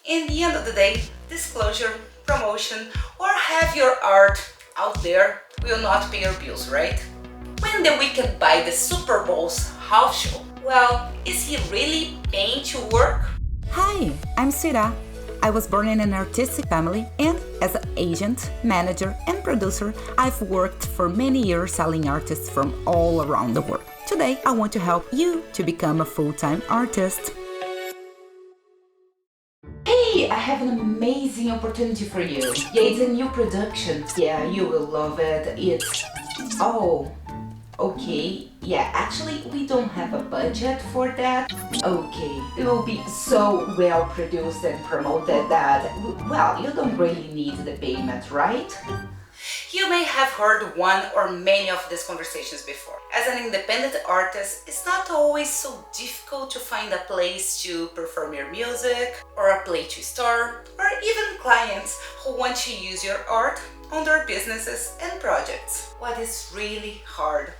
In the end of the day, disclosure, promotion, or have your art out there will not pay your bills, right? When The Weeknd buy the Super Bowl's house show, well, is he really paying to work? Hi, I'm Suirá. I was born in an artistic family, and as an agent, manager, and producer, I've worked for many years selling artists from all around the world. Today, I want to help you to become a full-time artist. Hey, I have an amazing opportunity for you. Yeah, it's a new production. Yeah, you will love it. Okay, yeah, actually we don't have a budget for that. Okay, it will be so well produced and promoted that, well, you don't really need the payment, right? You may have heard one or many of these conversations before. As an independent artist, it's not always so difficult to find a place to perform your music, or a place to start, or even clients who want to use your art on their businesses and projects. What is really hard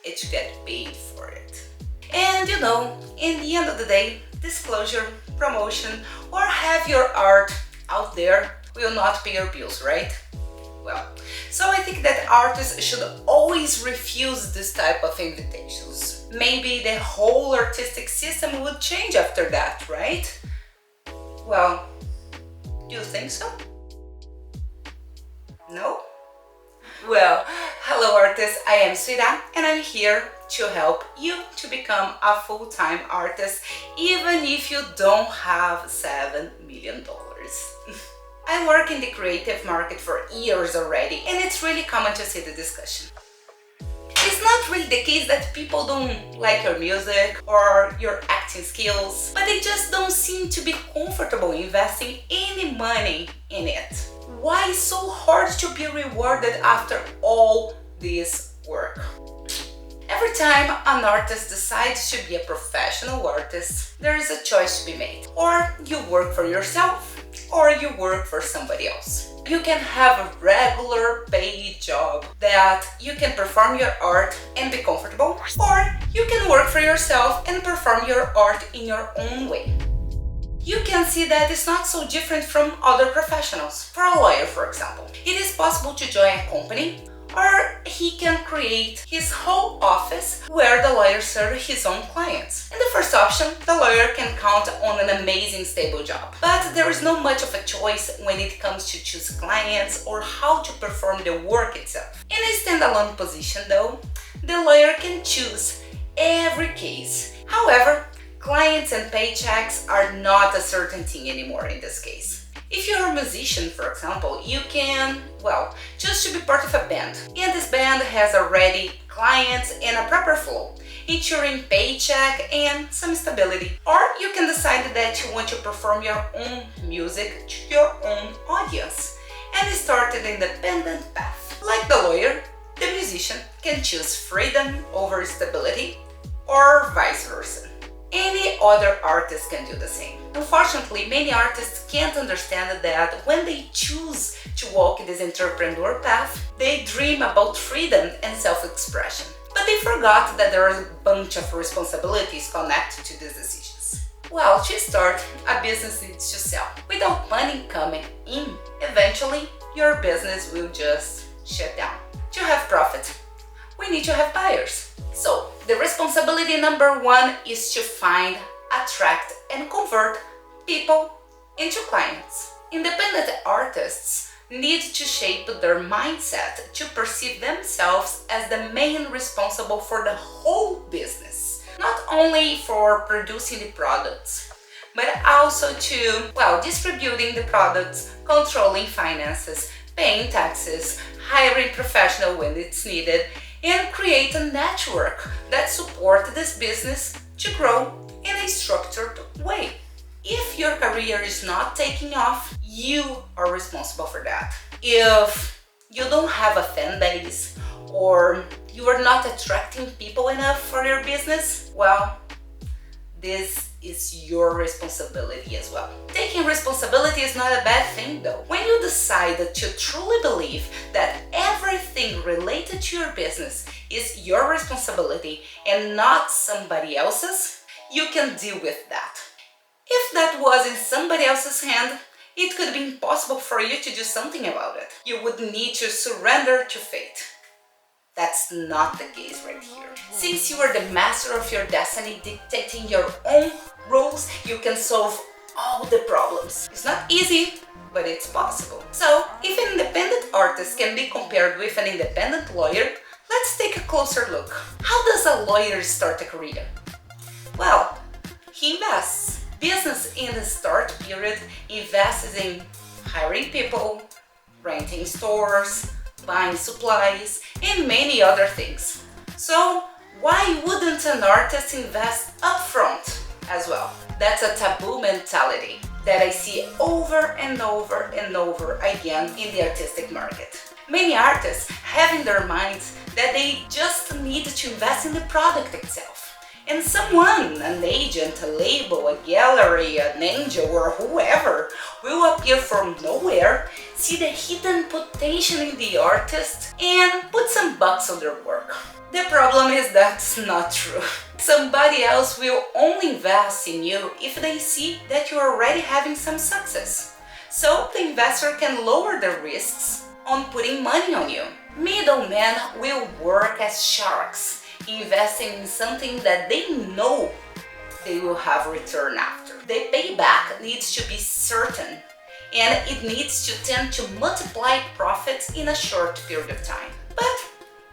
is to get paid for it. And in the end of the day, disclosure, promotion, or have your art out there will not pay your bills, right? Well, so I think that artists should always refuse this type of invitations. Maybe the whole artistic system would change after that, right? Well, do you think so? No? Well, hello artists, I am Suirá and I'm here to help you to become a full-time artist even if you don't have $7 million. I work in the creative market for years already, and it's really common to see the discussion. It's not really the case that people don't like your music or your acting skills, but they just don't seem to be comfortable investing any money in it. Why so hard to be rewarded after all this work? Every time an artist decides to be a professional artist, there is a choice to be made. Or you work for yourself, or you work for somebody else. You can have a regular paid job that you can perform your art and be comfortable, or you can work for yourself and perform your art in your own way. You can see that it's not so different from other professionals. For a lawyer, for example, it is possible to join a company, or he can create his whole office where the lawyer serves his own clients. In the first option, the lawyer can count on an amazing stable job. But there is not much of a choice when it comes to choose clients or how to perform the work itself. In a standalone position though, the lawyer can choose every case. However, clients and paychecks are not a certain thing anymore in this case. If you're a musician, for example, you can, choose to be part of a band. And this band has already clients and a proper flow, ensuring paycheck and some stability. Or you can decide that you want to perform your own music to your own audience and start an independent path. Like the lawyer, the musician can choose freedom over stability, or vice versa. Any other artist can do the same. Unfortunately, many artists can't understand that when they choose to walk this entrepreneur path, they dream about freedom and self-expression. But they forgot that there are a bunch of responsibilities connected to these decisions. Well, to start, a business needs to sell. Without money coming in, eventually your business will just shut down. To have profit, we need to have buyers. So, the responsibility number one is to find, attract, and convert people into clients. Independent artists need to shape their mindset to perceive themselves as the main responsible for the whole business. Not only for producing the products, but also to, distributing the products, controlling finances, paying taxes, hiring professionals when it's needed, and create a network that supports this business to grow in a structured way. If your career is not taking off, you are responsible for that. If you don't have a fan base, or you are not attracting people enough for your business, this is your responsibility as well. Taking responsibility is not a bad thing though. When you decide to truly believe that everything related to your business is your responsibility and not somebody else's, you can deal with that. If that was in somebody else's hand, it could be impossible for you to do something about it. You would need to surrender to fate. That's not the case right here. Since you are the master of your destiny, dictating your own rules, you can solve all the problems. It's not easy, but it's possible. So, if an independent artist can be compared with an independent lawyer, let's take a closer look. How does a lawyer start a career? Well, he invests. Business in the start period invests in hiring people, renting stores, buying supplies, and many other things. So, why wouldn't an artist invest upfront as well? That's a taboo mentality that I see over and over and over again in the artistic market. Many artists have in their minds that they just need to invest in the product itself. And someone, an agent, a label, a gallery, an angel, or whoever, will appear from nowhere, see the hidden potential in the artist, and put some bucks on their work. The problem is that's not true. Somebody else will only invest in you if they see that you are already having some success. So the investor can lower the risks on putting money on you. Middlemen will work as sharks, investing in something that they know they will have return after. The payback needs to be certain, and it needs to tend to multiply profits in a short period of time. But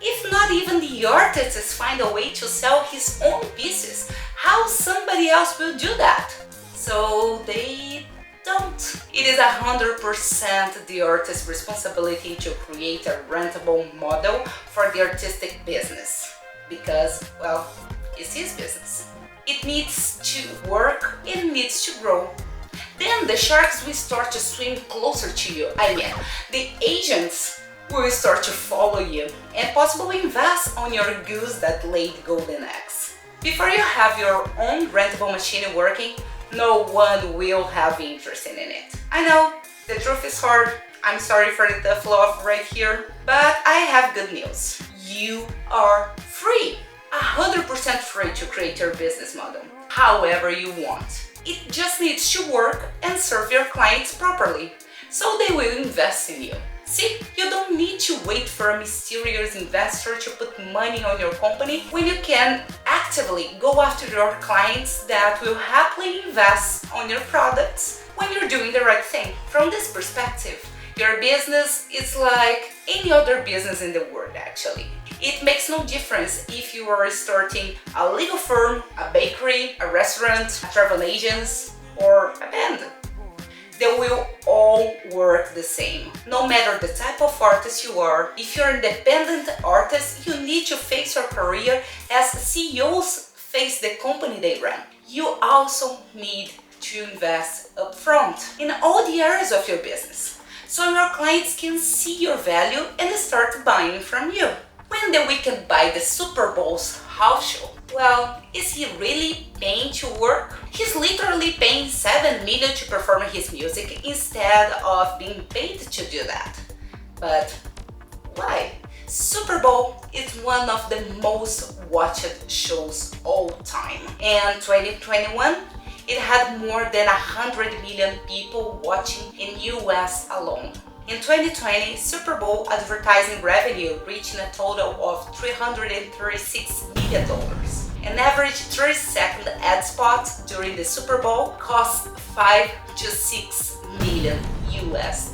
if not even the artist find a way to sell his own pieces, how somebody else will do that? So they don't. It is 100% the artist's responsibility to create a rentable model for the artistic business. Because, well, it's his business. It needs to work, it needs to grow. Then the sharks will start to swim closer to you. The agents will start to follow you and possibly invest on your goose that laid golden eggs. Before you have your own rentable machine working, no one will have interest in it. I know, the truth is hard. I'm sorry for the tough love right here, but I have good news. You are free, 100% free to create your business model however you want. It just needs to work and serve your clients properly, so they will invest in you. See, you don't need to wait for a mysterious investor to put money on your company when you can actively go after your clients that will happily invest on your products when you're doing the right thing. From this perspective, your business is like any other business in the world actually. It makes no difference if you are starting a legal firm, a bakery, a restaurant, a travel agency, or a band. They will all work the same. No matter the type of artist you are, if you're an independent artist, you need to face your career as CEOs face the company they run. You also need to invest upfront in all the areas of your business, so your clients can see your value and start buying from you. When the Weeknd buy the Super Bowl's house show, well, is he really paying to work? He's literally paying $7 million to perform his music instead of being paid to do that. But why? Super Bowl is one of the most watched shows all time. And 2021, it had more than 100 million people watching in US alone. In 2020, Super Bowl advertising revenue reached a total of $336 million. An average 30-second ad spot during the Super Bowl costs $5 to $6 million US.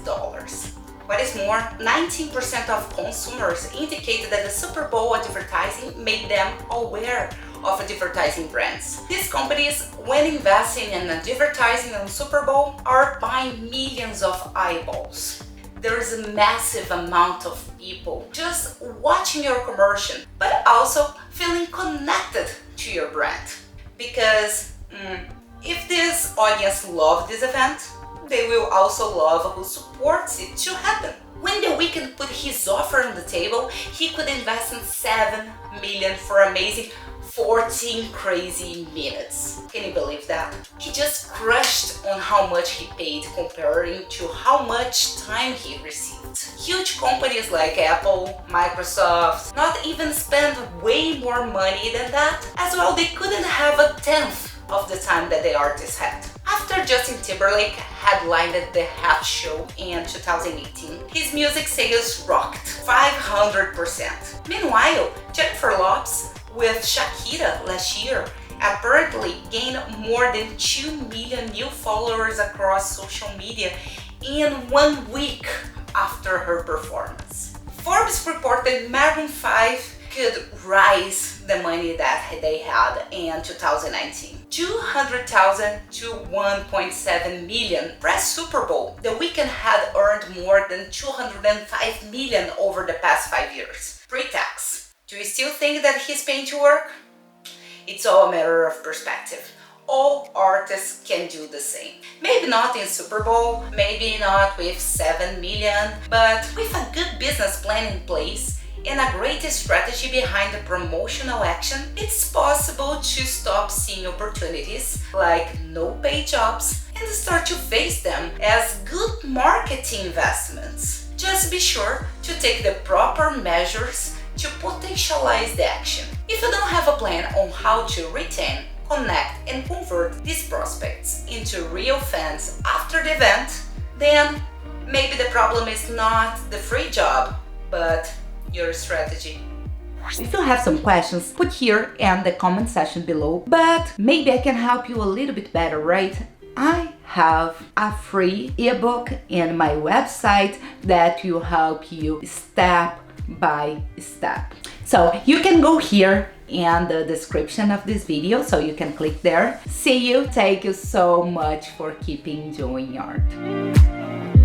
What is more, 19% of consumers indicated that the Super Bowl advertising made them aware of advertising brands. These companies, when investing in advertising on Super Bowl, are buying millions of eyeballs. There is a massive amount of people just watching your commercial, but also feeling connected to your brand. Because if this audience loves this event, they will also love who supports it to happen. When The Weeknd put his offer on the table, he could invest in $7 million for amazing 14 crazy minutes. Can you believe that? He just crushed on how much he paid comparing to how much time he received. Huge companies like Apple, Microsoft, not even spend way more money than that. As well, they couldn't have a tenth of the time that the artist had. After Justin Timberlake headlined the Half show in 2018, his music sales rocked 500%. Meanwhile, Jennifer Lopez with Shakira last year apparently gained more than 2 million new followers across social media in 1 week after her performance. Forbes reported Maroon 5 could rise the money that they had in 2019. 200,000 to 1.7 million. Pre-Super Bowl, The Weeknd had earned more than 205 million over the past 5 years. Pre-tax. Do you still think that he's paying to work? It's all a matter of perspective. All artists can do the same. Maybe not in Super Bowl, maybe not with 7 million, but with a good business plan in place and a great strategy behind the promotional action, it's possible to stop seeing opportunities like no-pay jobs and start to face them as good marketing investments. Just be sure to take the proper measures to potentialize the action. If you don't have a plan on how to retain, connect and convert these prospects into real fans after the event, then maybe the problem is not the free job, but your strategy. If you have some questions, put here in the comment section below, but maybe I can help you a little bit better, right? I have a free ebook in my website that will help you step by step. So you can go here in the description of this video, so you can click there. See you. Thank you so much for keeping doing art.